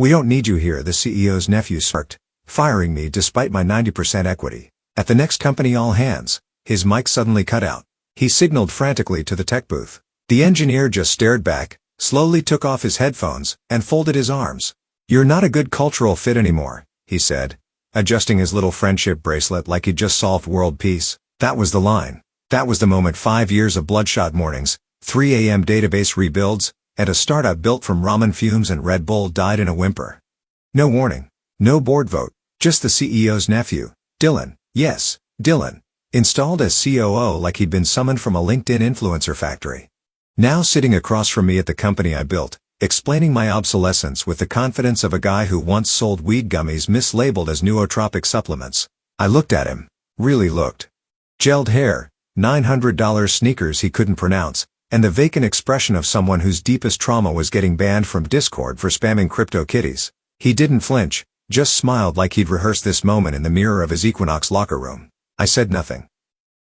"We don't need you here," the CEO's nephew smirked, firing me despite my 90% equity. At the next company all hands, his mic suddenly cut out. He signaled frantically to the tech booth. The engineer just stared back, slowly took off his headphones, and folded his arms. "You're not a good cultural fit anymore," he said, adjusting his little friendship bracelet like he'd just solved world peace. That was the line. That was the moment. 5 years of bloodshot mornings, 3 a.m. database rebuilds, and a startup built from ramen fumes and Red Bull died in a whimper. No warning. No board vote. Just the CEO's nephew, Dylan. Yes, Dylan. Installed as COO like he'd been summoned from a LinkedIn influencer factory. Now sitting across from me at the company I built, explaining my obsolescence with the confidence of a guy who once sold weed gummies mislabeled as nootropic supplements. I looked at him. Really looked. Gelled hair, $900 sneakers he couldn't pronounce, and the vacant expression of someone whose deepest trauma was getting banned from Discord for spamming crypto kitties. He didn't flinch, just smiled like he'd rehearsed this moment in the mirror of his Equinox locker room. I said nothing.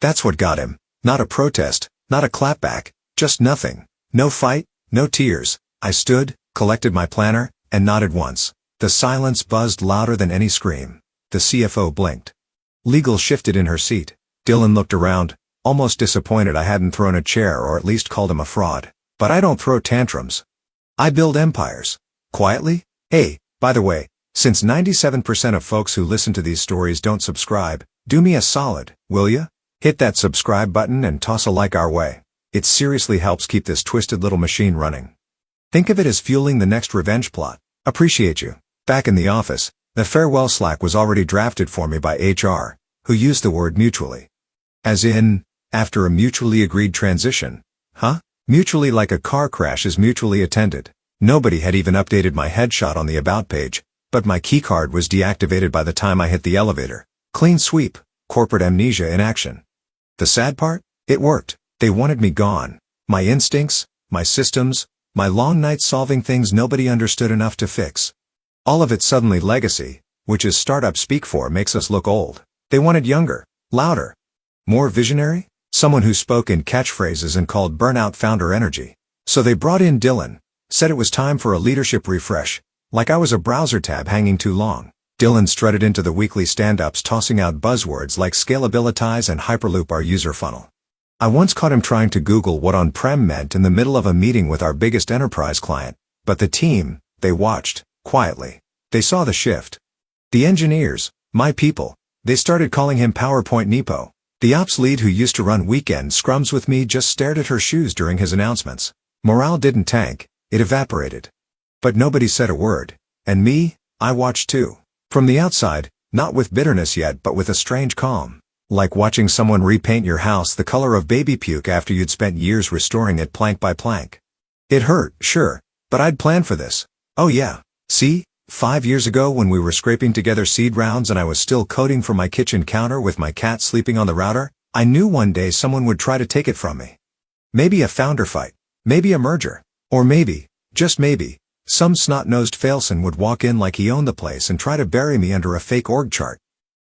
That's what got him. Not a protest, not a clapback, just nothing. No fight, no tears. I stood, collected my planner, and nodded once. The silence buzzed louder than any scream. The CFO blinked. Legal shifted in her seat. Dylan looked around, almost disappointed I hadn't thrown a chair or at least called him a fraud. But I don't throw tantrums. I build empires. Quietly? Hey, by the way, since 97% of folks who listen to these stories don't subscribe, do me a solid, will ya? Hit that subscribe button and toss a like our way. It seriously helps keep this twisted little machine running. Think of it as fueling the next revenge plot. Appreciate you. Back in the office, the farewell Slack was already drafted for me by HR, who used the word mutually. As in, after a mutually agreed transition. Huh? Mutually, like a car crash is mutually attended. Nobody had even updated my headshot on the About page, but my keycard was deactivated by the time I hit the elevator. Clean sweep, corporate amnesia in action. The sad part? It worked. They wanted me gone. My instincts, my systems, my long nights solving things nobody understood enough to fix. All of it suddenly legacy, which is startup speak for, makes us look old. They wanted younger, louder, more visionary, someone who spoke in catchphrases and called burnout founder energy. So they brought in Dylan, said it was time for a leadership refresh, like I was a browser tab hanging too long. Dylan strutted into the weekly stand-ups tossing out buzzwords like scalabilitize and hyperloop our user funnel. I once caught him trying to Google what on-prem meant in the middle of a meeting with our biggest enterprise client, but the team, they watched, quietly. They saw the shift. The engineers, my people, they started calling him PowerPoint Nepo. The ops lead who used to run weekend scrums with me just stared at her shoes during his announcements. Morale didn't tank, it evaporated. But nobody said a word. And me, I watched too. From the outside, not with bitterness yet but with a strange calm. Like watching someone repaint your house the color of baby puke after you'd spent years restoring it plank by plank. It hurt, sure, but I'd planned for this. Oh yeah, see? 5 years ago when we were scraping together seed rounds and I was still coding for my kitchen counter with my cat sleeping on the router, I knew one day someone would try to take it from me. Maybe a founder fight. Maybe a merger. Or maybe, just maybe, some snot-nosed failson would walk in like he owned the place and try to bury me under a fake org chart.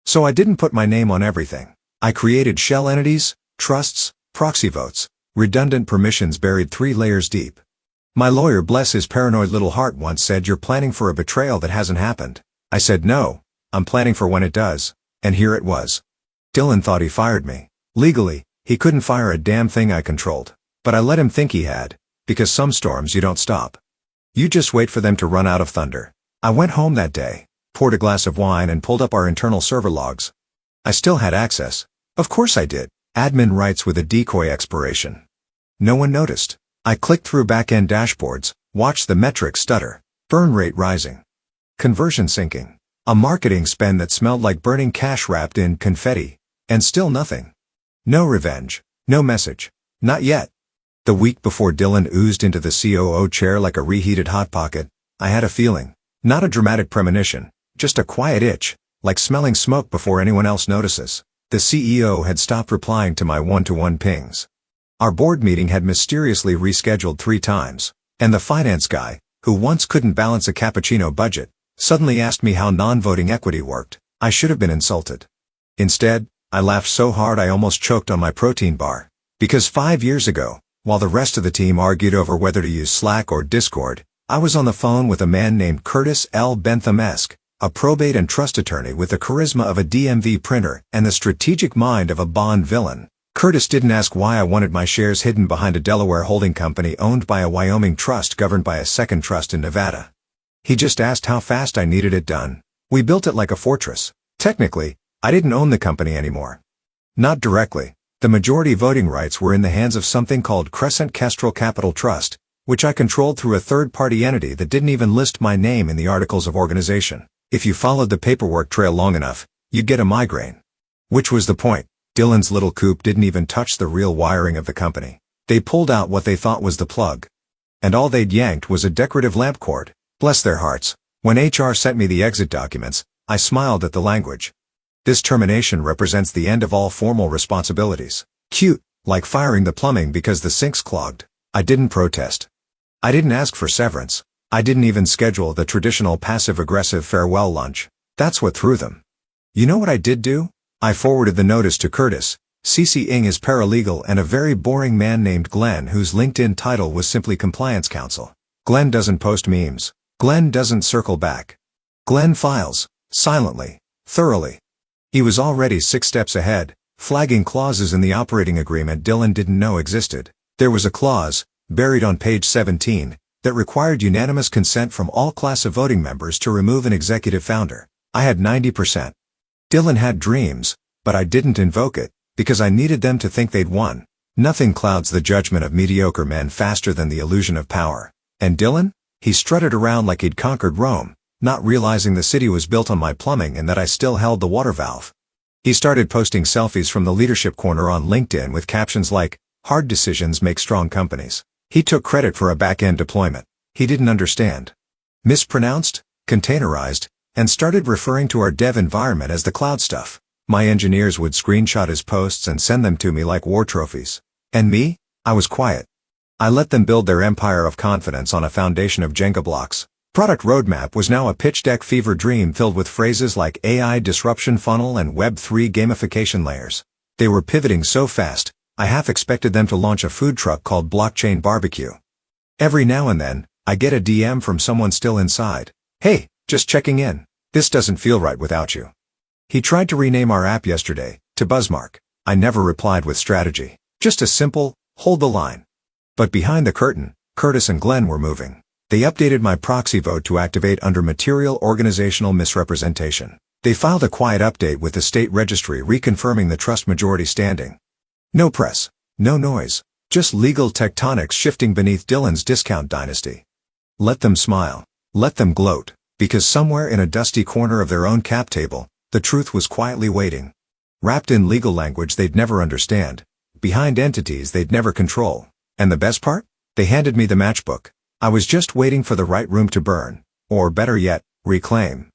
So I didn't put my name on everything. I created shell entities, trusts, proxy votes, redundant permissions buried 3 layers deep. My lawyer, bless his paranoid little heart, once said, "You're planning for a betrayal that hasn't happened." I said, "No, I'm planning for when it does." And here it was. Dylan thought he fired me. Legally, he couldn't fire a damn thing I controlled. But I let him think he had, because some storms you don't stop. You just wait for them to run out of thunder. I went home that day, poured a glass of wine and pulled up our internal server logs. I still had access. Of course I did. Admin rights with a decoy expiration. No one noticed. I clicked through back-end dashboards, watched the metrics stutter, burn rate rising, conversion sinking, a marketing spend that smelled like burning cash wrapped in confetti, and still nothing. No revenge, no message. Not yet. The week before Dylan oozed into the COO chair like a reheated Hot Pocket, I had a feeling. Not a dramatic premonition, just a quiet itch, like smelling smoke before anyone else notices. The CEO had stopped replying to my one-to-one pings. Our board meeting had mysteriously rescheduled 3 times, and the finance guy, who once couldn't balance a cappuccino budget, suddenly asked me how non-voting equity worked. I should have been insulted. Instead, I laughed so hard I almost choked on my protein bar. Because 5 years ago, while the rest of the team argued over whether to use Slack or Discord, I was on the phone with a man named Curtis L. Bentham-esque, a probate and trust attorney with the charisma of a DMV printer and the strategic mind of a Bond villain. Curtis didn't ask why I wanted my shares hidden behind a Delaware holding company owned by a Wyoming trust governed by a second trust in Nevada. He just asked how fast I needed it done. We built it like a fortress. Technically, I didn't own the company anymore. Not directly. The majority voting rights were in the hands of something called Crescent Kestrel Capital Trust, which I controlled through a third-party entity that didn't even list my name in the articles of organization. If you followed the paperwork trail long enough, you'd get a migraine. Which was the point. Dylan's little coupe didn't even touch the real wiring of the company. They pulled out what they thought was the plug. And all they'd yanked was a decorative lamp cord. Bless their hearts. When HR sent me the exit documents, I smiled at the language. This termination represents the end of all formal responsibilities. Cute, like firing the plumbing because the sink's clogged. I didn't protest. I didn't ask for severance. I didn't even schedule the traditional passive-aggressive farewell lunch. That's what threw them. You know what I did do? I forwarded the notice to Curtis, CCing his paralegal and a very boring man named Glenn whose LinkedIn title was simply Compliance Counsel. Glenn doesn't post memes. Glenn doesn't circle back. Glenn files, silently, thoroughly. He was already 6 steps ahead, flagging clauses in the operating agreement Dylan didn't know existed. There was a clause, buried on page 17, that required unanimous consent from all class of voting members to remove an executive founder. I had 90%. Dylan had dreams, but I didn't invoke it, because I needed them to think they'd won. Nothing clouds the judgment of mediocre men faster than the illusion of power. And Dylan? He strutted around like he'd conquered Rome, not realizing the city was built on my plumbing and that I still held the water valve. He started posting selfies from the leadership corner on LinkedIn with captions like, "Hard decisions make strong companies." He took credit for a back-end deployment. He didn't understand. Mispronounced, containerized, and started referring to our dev environment as the cloud stuff. My engineers would screenshot his posts and send them to me like war trophies. And me? I was quiet. I let them build their empire of confidence on a foundation of Jenga blocks. Product roadmap was now a pitch deck fever dream filled with phrases like AI disruption funnel and Web3 gamification layers. They were pivoting so fast, I half expected them to launch a food truck called Blockchain Barbecue. Every now and then, I get a DM from someone still inside. "Hey, just checking in. This doesn't feel right without you." He tried to rename our app yesterday, to Buzzmark. I never replied with strategy. Just a simple, hold the line. But behind the curtain, Curtis and Glenn were moving. They updated my proxy vote to activate under material organizational misrepresentation. They filed a quiet update with the state registry reconfirming the trust majority standing. No press, no noise, just legal tectonics shifting beneath Dylan's discount dynasty. Let them smile. Let them gloat. Because somewhere in a dusty corner of their own cap table, the truth was quietly waiting. Wrapped in legal language they'd never understand. Behind entities they'd never control. And the best part? They handed me the matchbook. I was just waiting for the right room to burn. Or better yet, reclaim.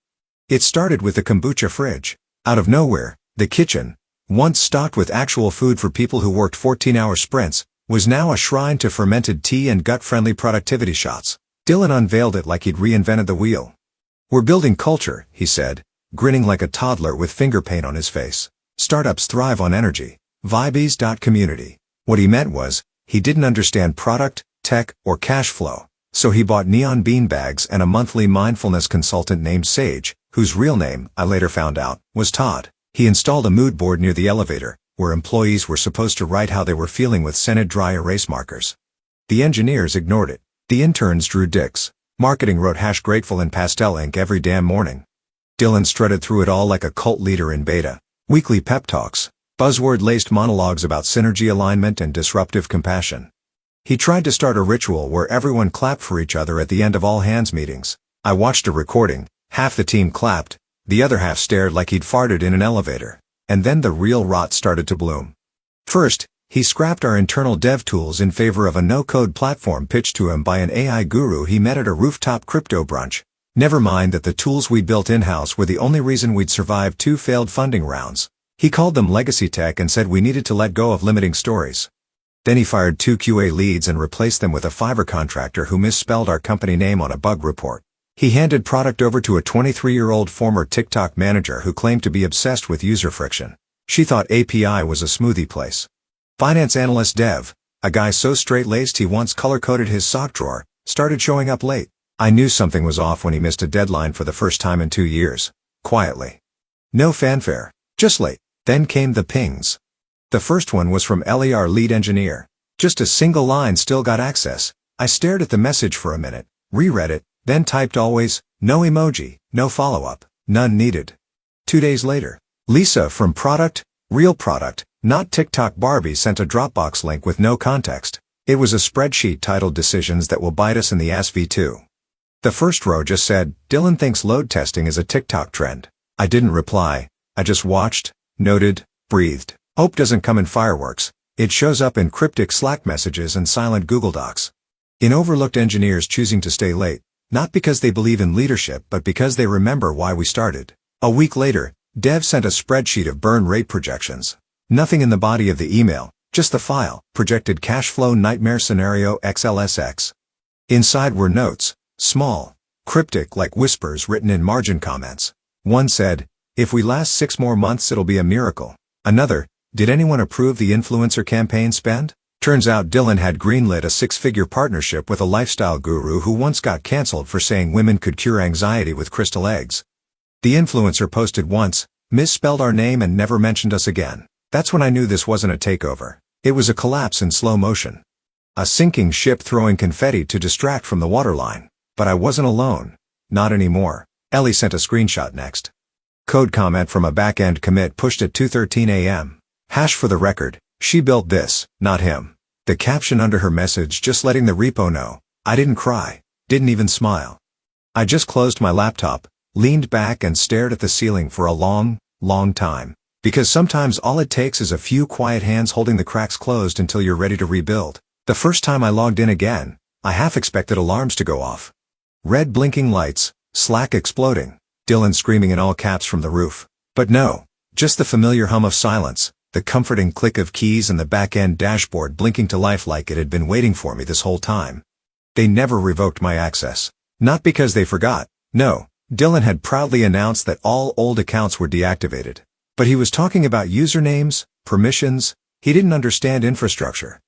It started with the kombucha fridge. Out of nowhere, the kitchen, once stocked with actual food for people who worked 14-hour sprints, was now a shrine to fermented tea and gut-friendly productivity shots. Dylan unveiled it like he'd reinvented the wheel. "We're building culture," he said, grinning like a toddler with finger paint on his face. "Startups thrive on energy. Vibes.community." What he meant was, he didn't understand product, tech, or cash flow, so he bought neon beanbags and a monthly mindfulness consultant named Sage, whose real name, I later found out, was Todd. He installed a mood board near the elevator, where employees were supposed to write how they were feeling with scented dry erase markers. The engineers ignored it. The interns drew dicks. Marketing wrote #grateful in pastel ink every damn morning. Dylan strutted through it all like a cult leader in beta. Weekly pep talks, buzzword-laced monologues about synergy alignment and disruptive compassion. He tried to start a ritual where everyone clapped for each other at the end of all hands meetings. I watched a recording. Half the team clapped, the other half stared like he'd farted in an elevator. And then the real rot started to bloom. First, he scrapped our internal dev tools in favor of a no-code platform pitched to him by an AI guru he met at a rooftop crypto brunch. Never mind that the tools we built in-house were the only reason we'd survived 2 failed funding rounds. He called them legacy tech and said we needed to let go of limiting stories. Then he fired 2 QA leads and replaced them with a Fiverr contractor who misspelled our company name on a bug report. He handed product over to a 23-year-old former TikTok manager who claimed to be obsessed with user friction. She thought API was a smoothie place. Finance analyst Dev, a guy so straight-laced he once color-coded his sock drawer, started showing up late. I knew something was off when he missed a deadline for the first time in 2 years. Quietly. No fanfare. Just late. Then came the pings. The first one was from Ellie, our lead engineer. Just a single line still got access. I stared at the message for a minute, reread it, then typed always, no emoji, no follow-up, none needed. 2 days later, Lisa from Product, Real Product, Not TikTok Barbie sent a Dropbox link with no context. It was a spreadsheet titled Decisions That Will Bite Us in the Ass V2. The first row just said, Dylan thinks load testing is a TikTok trend. I didn't reply. I just watched, noted, breathed. Hope doesn't come in fireworks. It shows up in cryptic Slack messages and silent Google Docs. In overlooked engineers choosing to stay late, not because they believe in leadership but because they remember why we started. A week later, Dev sent a spreadsheet of burn rate projections. Nothing in the body of the email, just the file, projected cash flow nightmare scenario XLSX. Inside were notes, small, cryptic like whispers written in margin comments. One said, if we last 6 more months it'll be a miracle. Another, did anyone approve the influencer campaign spend? Turns out Dylan had greenlit a 6-figure partnership with a lifestyle guru who once got canceled for saying women could cure anxiety with crystal eggs. The influencer posted once, misspelled our name and never mentioned us again. That's when I knew this wasn't a takeover. It was a collapse in slow motion. A sinking ship throwing confetti to distract from the waterline. But I wasn't alone. Not anymore. Ellie sent a screenshot next. Code comment from a back-end commit pushed at 2:13 a.m. Hash for the record, she built this, not him. The caption under her message just letting the repo know, I didn't cry, didn't even smile. I just closed my laptop, leaned back and stared at the ceiling for a long, long time. Because sometimes all it takes is a few quiet hands holding the cracks closed until you're ready to rebuild. The first time I logged in again, I half expected alarms to go off. Red blinking lights, Slack exploding, Dylan screaming in all caps from the roof. But no, just the familiar hum of silence, the comforting click of keys and the back-end dashboard blinking to life like it had been waiting for me this whole time. They never revoked my access. Not because they forgot. No, Dylan had proudly announced that all old accounts were deactivated. But he was talking about usernames, permissions. He didn't understand infrastructure.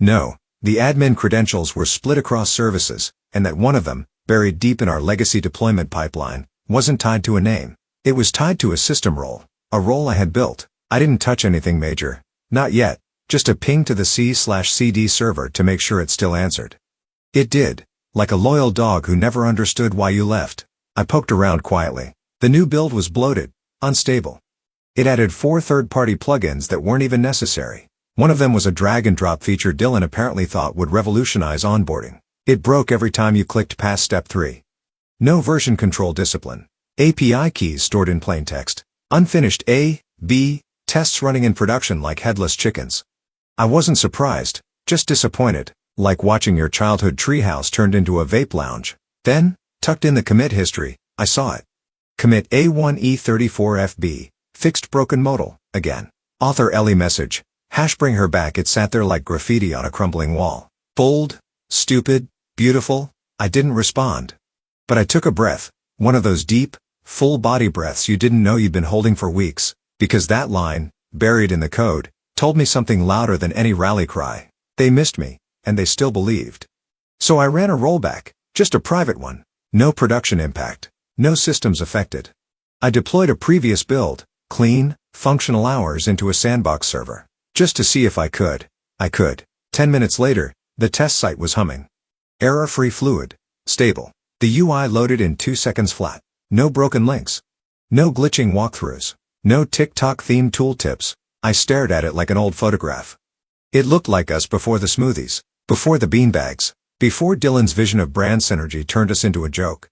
No, the admin credentials were split across services, and that one of them, buried deep in our legacy deployment pipeline, wasn't tied to a name. It was tied to a system role, a role I had built. I didn't touch anything major. Not yet, just a ping to the C/CD server to make sure it still answered. It did, like a loyal dog who never understood why you left. I poked around quietly. The new build was bloated, unstable. It added 4 third-party plugins that weren't even necessary. One of them was a drag-and-drop feature Dylan apparently thought would revolutionize onboarding. It broke every time you clicked past step 3. No version control discipline. API keys stored in plain text. Unfinished A, B, tests running in production like headless chickens. I wasn't surprised, just disappointed, like watching your childhood treehouse turned into a vape lounge. Then, tucked in the commit history, I saw it. Commit A1E34FB, fixed broken modal, again. Author Ellie message, hash bring her back. It sat there like graffiti on a crumbling wall. Bold, stupid, beautiful. I didn't respond. But I took a breath, one of those deep, full body breaths you didn't know you'd been holding for weeks. Because that line, buried in the code, told me something louder than any rally cry. They missed me, and they still believed. So I ran a rollback, just a private one. No production impact, no systems affected. I deployed a previous build, clean, functional hours into a sandbox server, just to see if I could. I could. 10 minutes later, the test site was humming. Error-free fluid, stable. The UI loaded in 2 seconds flat. No broken links. No glitching walkthroughs. No TikTok-themed tooltips. I stared at it like an old photograph. It looked like us before the smoothies, before the beanbags, before Dylan's vision of brand synergy turned us into a joke.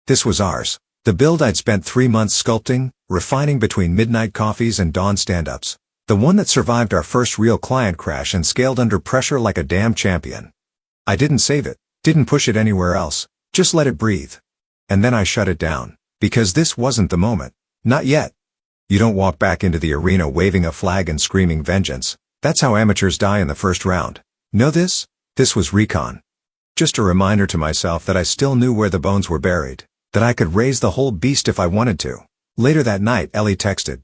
This was ours. The build I'd spent 3 months sculpting, refining between midnight coffees and dawn stand-ups. The one that survived our first real client crash and scaled under pressure like a damn champion. I didn't save it, didn't push it anywhere else, just let it breathe. And then I shut it down, because this wasn't the moment. Not yet. You don't walk back into the arena waving a flag and screaming vengeance. That's how amateurs die in the first round. Know this? This was recon. Just a reminder to myself that I still knew where the bones were buried, that I could raise the whole beast if I wanted to. Later that night, Ellie texted.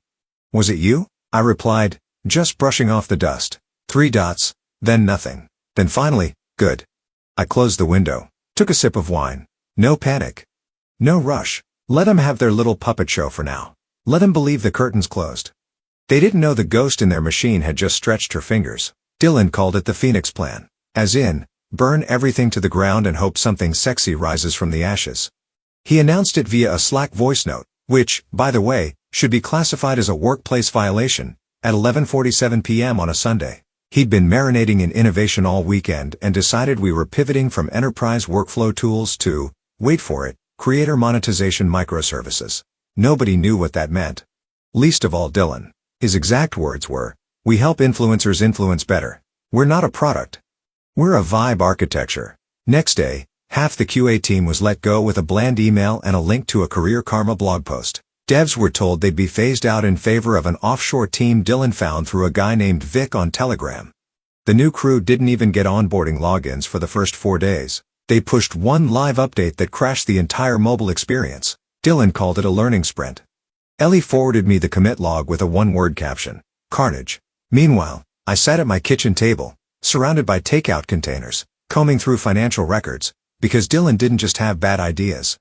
Was it you? I replied, just brushing off the dust. 3 dots, then nothing. Then finally, good. I closed the window, took a sip of wine. No panic. No rush. Let them have their little puppet show for now. Let them believe the curtain's closed. They didn't know the ghost in their machine had just stretched her fingers. Dylan called it the Phoenix plan. As in, burn everything to the ground and hope something sexy rises from the ashes. He announced it via a Slack voice note, which, by the way, should be classified as a workplace violation, at 11:47 p.m. on a Sunday. He'd been marinating in innovation all weekend and decided we were pivoting from enterprise workflow tools to, wait for it, creator monetization microservices. Nobody knew what that meant. Least of all Dylan. His exact words were, "We help influencers influence better. We're not a product. We're a vibe architecture." Next day, half the QA team was let go with a bland email and a link to a Career Karma blog post. Devs were told they'd be phased out in favor of an offshore team Dylan found through a guy named Vic on Telegram. The new crew didn't even get onboarding logins for the first 4 days. They pushed one live update that crashed the entire mobile experience. Dylan called it a learning sprint. Ellie forwarded me the commit log with a one-word caption: carnage. Meanwhile, I sat at my kitchen table, surrounded by takeout containers, combing through financial records, because Dylan didn't just have bad ideas.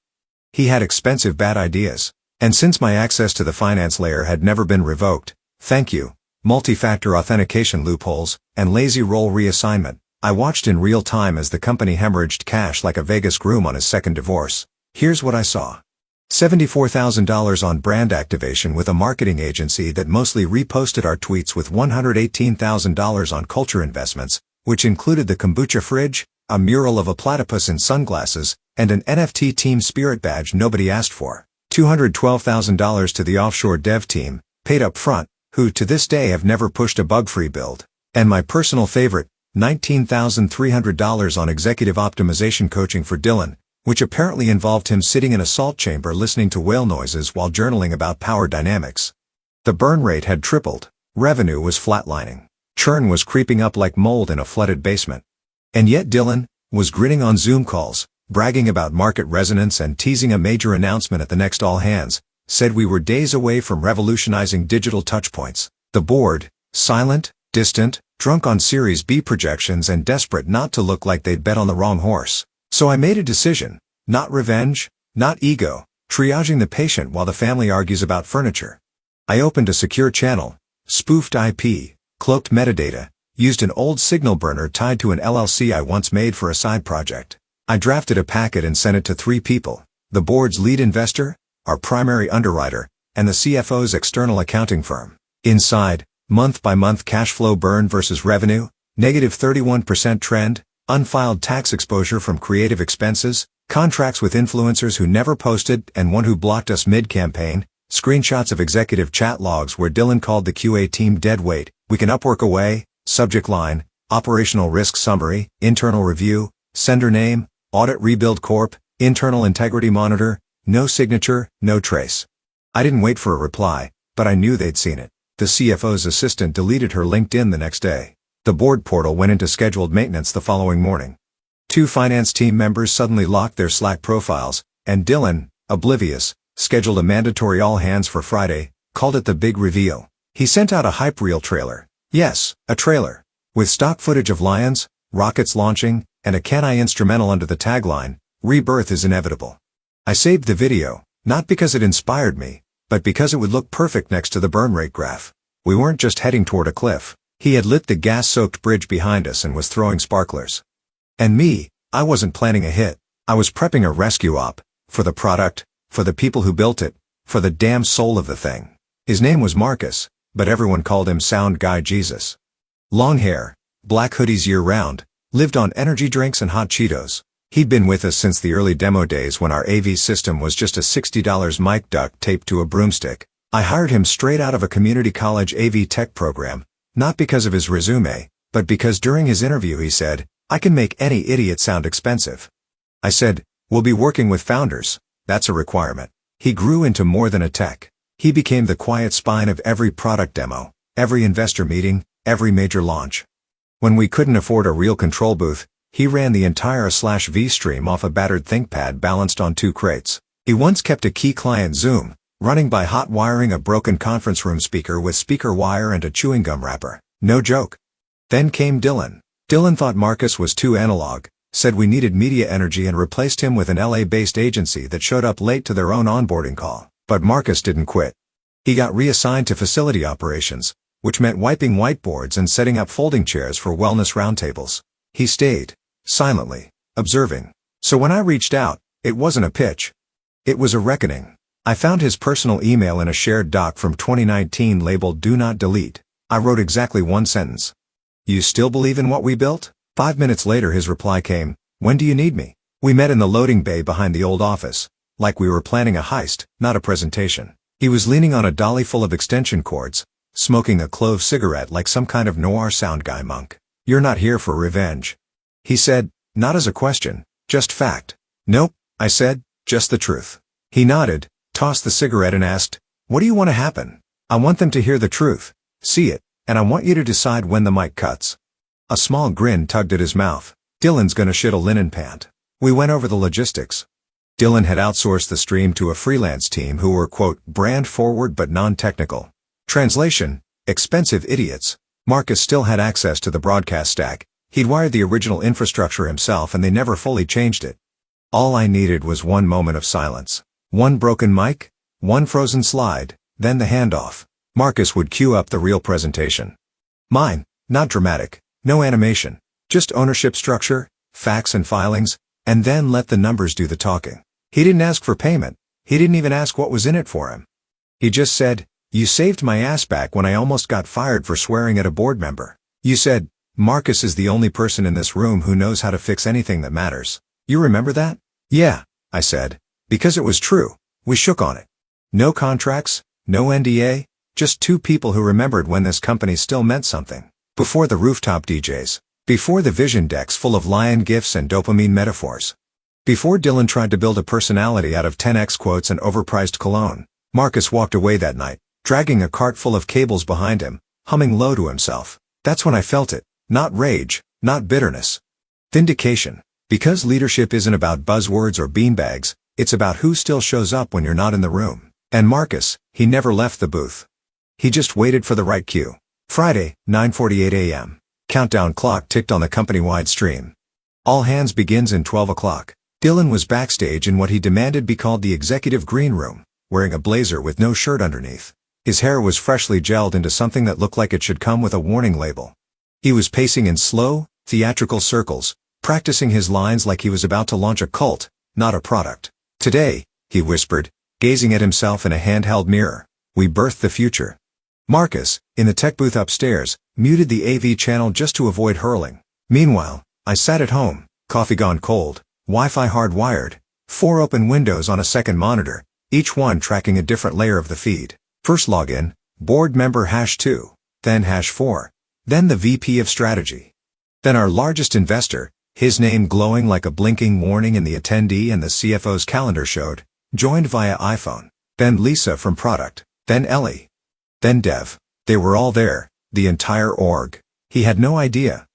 He had expensive bad ideas. And since my access to the finance layer had never been revoked, thank you, multi-factor authentication loopholes, and lazy roll reassignment, I watched in real time as the company hemorrhaged cash like a Vegas groom on his second divorce. Here's what I saw. $74,000 on brand activation with a marketing agency that mostly reposted our tweets, with $118,000 on culture investments, which included the kombucha fridge, a mural of a platypus in sunglasses, and an NFT team spirit badge nobody asked for. $212,000 to the offshore dev team, paid up front, who to this day have never pushed a bug-free build. And my personal favorite, $19,300 on executive optimization coaching for Dylan, which apparently involved him sitting in a salt chamber listening to whale noises while journaling about power dynamics. The burn rate had tripled, revenue was flatlining, churn was creeping up like mold in a flooded basement. And yet Dylan was grinning on Zoom calls, bragging about market resonance and teasing a major announcement at the next all-hands, said we were days away from revolutionizing digital touchpoints. The board, silent, distant, drunk on Series B projections and desperate not to look like they'd bet on the wrong horse. So I made a decision, not revenge, not ego, triaging the patient while the family argues about furniture. I opened a secure channel, spoofed IP, cloaked metadata, used an old signal burner tied to an LLC I once made for a side project. I drafted a packet and sent it to 3 people, the board's lead investor, our primary underwriter, and the CFO's external accounting firm. Inside, month-by-month cash flow burn versus revenue, negative 31% trend, unfiled tax exposure from creative expenses, contracts with influencers who never posted and one who blocked us mid-campaign, screenshots of executive chat logs where Dylan called the QA team dead weight, we can Upwork away, subject line, operational risk summary, internal review, sender name, Audit Rebuild Corp., Internal Integrity Monitor, no signature, no trace. I didn't wait for a reply, but I knew they'd seen it. The CFO's assistant deleted her LinkedIn the next day. The board portal went into scheduled maintenance the following morning. 2 finance team members suddenly locked their Slack profiles, and Dylan, oblivious, scheduled a mandatory all-hands for Friday, called it the big reveal. He sent out a hype reel trailer. Yes, a trailer. With stock footage of lions, rockets launching, and a Kenai instrumental under the tagline, "Rebirth is inevitable." I saved the video, not because it inspired me, but because it would look perfect next to the burn rate graph. We weren't just heading toward a cliff. He had lit the gas-soaked bridge behind us and was throwing sparklers. And me, I wasn't planning a hit. I was prepping a rescue op, for the product, for the people who built it, for the damn soul of the thing. His name was Marcus, but everyone called him Sound Guy Jesus. Long hair, black hoodies year-round, lived on energy drinks and hot Cheetos. He'd been with us since the early demo days when our AV system was just a $60 mic duct taped to a broomstick. I hired him straight out of a community college AV tech program, not because of his resume, but because during his interview he said, "I can make any idiot sound expensive." I said, "We'll be working with founders, that's a requirement." He grew into more than a tech. He became the quiet spine of every product demo, every investor meeting, every major launch. When we couldn't afford a real control booth, he ran the entire /V stream off a battered ThinkPad balanced on 2 crates. He once kept a key client Zoom, running by hot wiring a broken conference room speaker with speaker wire and a chewing gum wrapper. No joke. Then came Dylan. Dylan thought Marcus was too analog, Said we needed media energy and replaced him with an LA-based agency that showed up late to their own onboarding call. But Marcus didn't quit. He got reassigned to facility operations, which meant wiping whiteboards and setting up folding chairs for wellness roundtables. He stayed, silently, observing. So when I reached out, it wasn't a pitch. It was a reckoning. I found his personal email in a shared doc from 2019 labeled "Do Not Delete." I wrote exactly one sentence. "You still believe in what we built?" 5 minutes later his reply came, "When do you need me?" We met in the loading bay behind the old office, like we were planning a heist, not a presentation. He was leaning on a dolly full of extension cords, smoking a clove cigarette like some kind of noir sound guy monk. "You're not here for revenge," he said, not as a question, just fact. "Nope," I said, "just the truth." He nodded, tossed the cigarette and asked, "What do you want to happen?" "I want them to hear the truth, see it, and I want you to decide when the mic cuts." A small grin tugged at his mouth. "Dylan's gonna shit a linen pant." We went over the logistics. Dylan had outsourced the stream to a freelance team who were, quote, brand forward but non-technical. Translation: expensive idiots. Marcus still had access to the broadcast stack. He'd wired the original infrastructure himself and they never fully changed it. All I needed was one moment of silence. One broken mic, one frozen slide, then the handoff. Marcus would cue up the real presentation. Mine, not dramatic, no animation, just ownership structure, facts and filings, and then let the numbers do the talking. He didn't ask for payment. He didn't even ask what was in it for him. He just said, "You saved my ass back when I almost got fired for swearing at a board member. You said, Marcus is the only person in this room who knows how to fix anything that matters. You remember that?" "Yeah," I said, because it was true. We shook on it. No contracts, no NDA, just two people who remembered when this company still meant something. Before the rooftop DJs. Before the vision decks full of lion gifs and dopamine metaphors. Before Dylan tried to build a personality out of 10x quotes and overpriced cologne. Marcus walked away that night, dragging a cart full of cables behind him, humming low to himself. That's when I felt it. Not rage, not bitterness. Vindication. Because leadership isn't about buzzwords or beanbags, it's about who still shows up when you're not in the room. And Marcus, he never left the booth. He just waited for the right cue. Friday, 9:48 a.m. Countdown clock ticked on the company-wide stream. All hands begins in 12 o'clock. Dylan was backstage in what he demanded be called the executive green room, wearing a blazer with no shirt underneath. His hair was freshly gelled into something that looked like it should come with a warning label. He was pacing in slow, theatrical circles, practicing his lines like he was about to launch a cult, not a product. "Today," he whispered, gazing at himself in a handheld mirror, "we birthed the future." Marcus, in the tech booth upstairs, muted the AV channel just to avoid hurling. Meanwhile, I sat at home, coffee gone cold, Wi-Fi hardwired, 4 open windows on a second monitor, each one tracking a different layer of the feed. First login, board member #2, then #4, then the VP of strategy. Then our largest investor, his name glowing like a blinking warning in the attendee and the CFO's calendar showed, joined via iPhone. Then Lisa from product, then Ellie. Then Dev. They were all there, the entire org. He had no idea.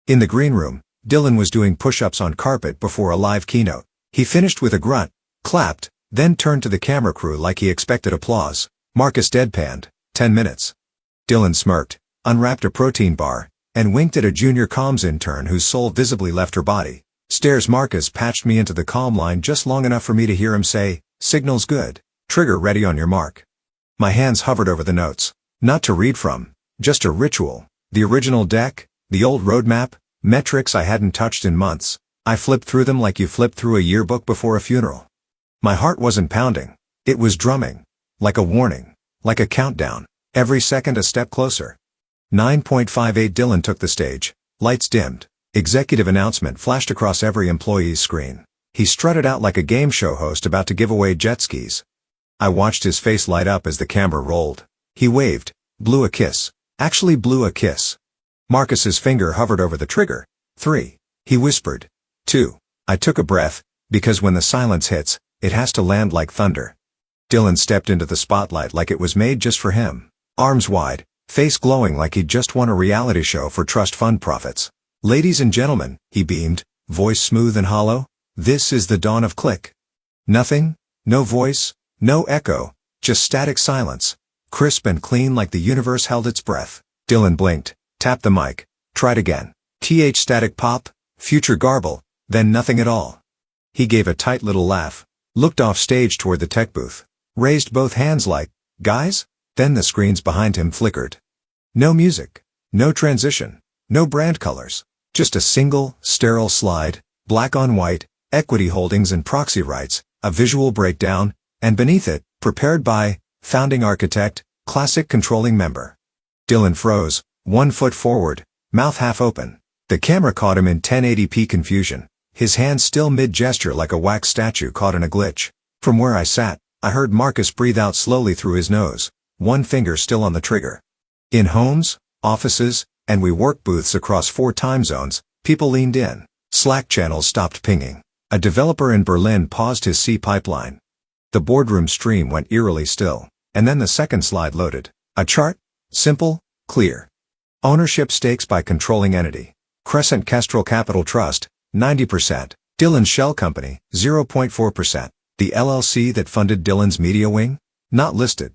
In the green room, Dylan was doing push-ups on carpet before a live keynote. He finished with a grunt, clapped, then turned to the camera crew like he expected applause. Marcus deadpanned, 10 minutes. Dylan smirked, unwrapped a protein bar, and winked at a junior comms intern whose soul visibly left her body. Stares. Marcus patched me into the comm line just long enough for me to hear him say, "Signal's good. Trigger ready on your mark." My hands hovered over the notes. Not to read from, just a ritual. The original deck, the old roadmap, metrics I hadn't touched in months. I flipped through them like you flip through a yearbook before a funeral. My heart wasn't pounding. It was drumming. Like a warning. Like a countdown. Every second a step closer. 9:58 Dylan took the stage. Lights dimmed. Executive announcement flashed across every employee's screen. He strutted out like a game show host about to give away jet skis. I watched his face light up as the camera rolled. He waved, blew a kiss. Actually blew a kiss. Marcus's finger hovered over the trigger. 3. He whispered. 2. I took a breath, because when the silence hits, it has to land like thunder. Dylan stepped into the spotlight like it was made just for him. Arms wide, face glowing like he'd just won a reality show for trust fund profits. "Ladies and gentlemen," he beamed, voice smooth and hollow, "this is the dawn of Click." Nothing, no voice, no echo, just static silence, crisp and clean like the universe held its breath. Dylan blinked, tapped the mic, tried again. Static pop, future garble, then nothing at all. He gave a tight little laugh, looked off stage toward the tech booth, raised both hands like, "Guys?" Then the screens behind him flickered. No music, no transition, no brand colors, just a single, sterile slide, black on white, equity holdings and proxy rights, a visual breakdown, and beneath it, prepared by, founding architect, classic controlling member. Dylan froze, 1 foot forward, mouth half open. The camera caught him in 1080p confusion, his hands still mid-gesture like a wax statue caught in a glitch. From where I sat, I heard Marcus breathe out slowly through his nose, one finger still on the trigger. In homes, offices, and WeWork booths across 4 time zones, people leaned in. Slack channels stopped pinging. A developer in Berlin paused his C pipeline. The boardroom stream went eerily still, and then the second slide loaded. A chart? Simple, clear. Ownership stakes by controlling entity. Crescent Kestrel Capital Trust, 90%. Dylan's shell company, 0.4%. The LLC that funded Dylan's media wing? Not listed.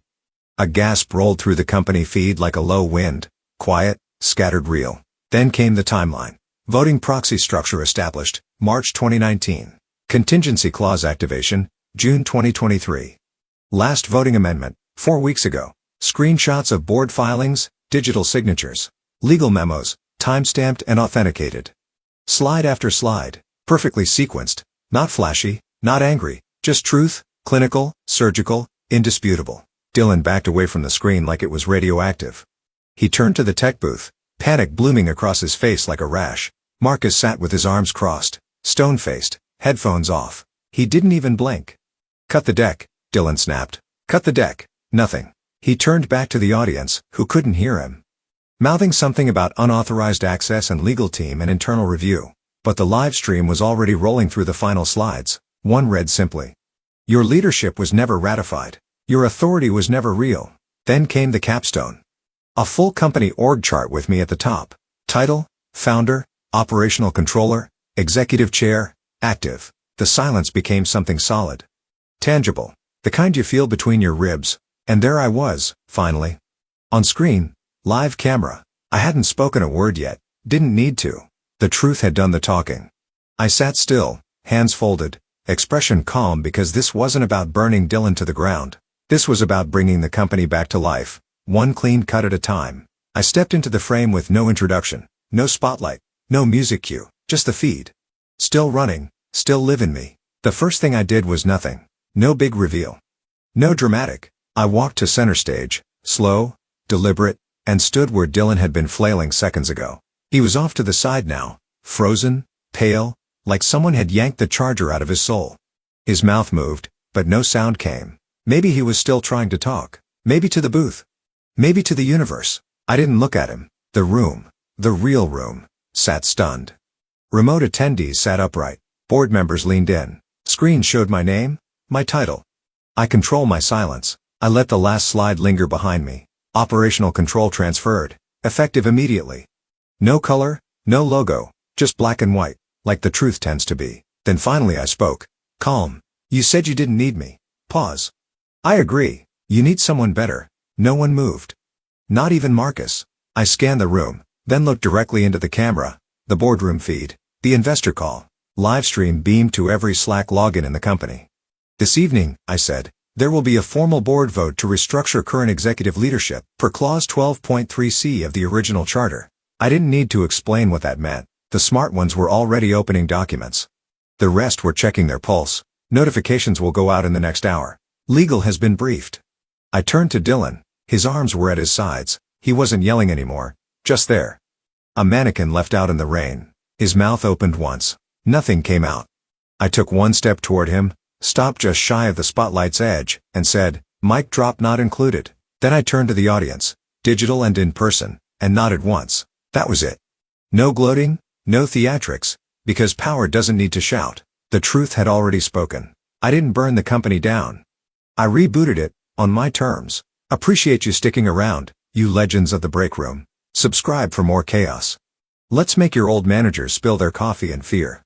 A gasp rolled through the company feed like a low wind, quiet, scattered reel. Then came the timeline. Voting proxy structure established, March 2019. Contingency clause activation, June 2023. Last voting amendment, 4 weeks ago. Screenshots of board filings, digital signatures, legal memos, time-stamped and authenticated. Slide after slide, perfectly sequenced, not flashy, not angry, just truth, clinical, surgical, indisputable. Dylan backed away from the screen like it was radioactive. He turned to the tech booth, panic blooming across his face like a rash. Marcus sat with his arms crossed, stone-faced, headphones off. He didn't even blink. "Cut the deck," Dylan snapped. "Cut the deck." Nothing. He turned back to the audience, who couldn't hear him, mouthing something about unauthorized access and legal team and internal review. But the live stream was already rolling through the final slides. One read simply, "Your leadership was never ratified. Your authority was never real." Then came the capstone. A full company org chart with me at the top. Title, founder, operational controller, executive chair, active. The silence became something solid. Tangible. The kind you feel between your ribs. And there I was, finally. On screen, live camera. I hadn't spoken a word yet, didn't need to. The truth had done the talking. I sat still, hands folded, expression calm because this wasn't about burning Dylan to the ground. This was about bringing the company back to life, one clean cut at a time. I stepped into the frame with no introduction, no spotlight, no music cue, just the feed. Still running, still live in me. The first thing I did was nothing. No big reveal. No dramatic. I walked to center stage, slow, deliberate, and stood where Dylan had been flailing seconds ago. He was off to the side now, frozen, pale, like someone had yanked the charger out of his soul. His mouth moved, but no sound came. Maybe he was still trying to talk. Maybe to the booth. Maybe to the universe. I didn't look at him. The room, the real room, sat stunned. Remote attendees sat upright. Board members leaned in. Screen showed my name, my title. I control my silence. I let the last slide linger behind me. Operational control transferred, effective immediately. No color, no logo, just black and white, like the truth tends to be. Then finally I spoke. Calm. "You said you didn't need me." Pause. "I agree. You need someone better." No one moved. Not even Marcus. I scanned the room, then looked directly into the camera, the boardroom feed, the investor call. Livestream beamed to every Slack login in the company. "This evening," I said, "there will be a formal board vote to restructure current executive leadership per Clause 12.3c of the original charter." I didn't need to explain what that meant. The smart ones were already opening documents. The rest were checking their pulse. Notifications will go out in the next hour. Legal has been briefed. I turned to Dylan. His arms were at his sides. He wasn't yelling anymore. Just there. A mannequin left out in the rain. His mouth opened once. Nothing came out. I took one step toward him, stopped just shy of the spotlight's edge, and said, "Mic drop not included." Then I turned to the audience, digital and in person, and nodded once. That was it. No gloating, no theatrics, because power doesn't need to shout. The truth had already spoken. I didn't burn the company down. I rebooted it, on my terms. Appreciate you sticking around, you legends of the break room. Subscribe for more chaos. Let's make your old managers spill their coffee in fear.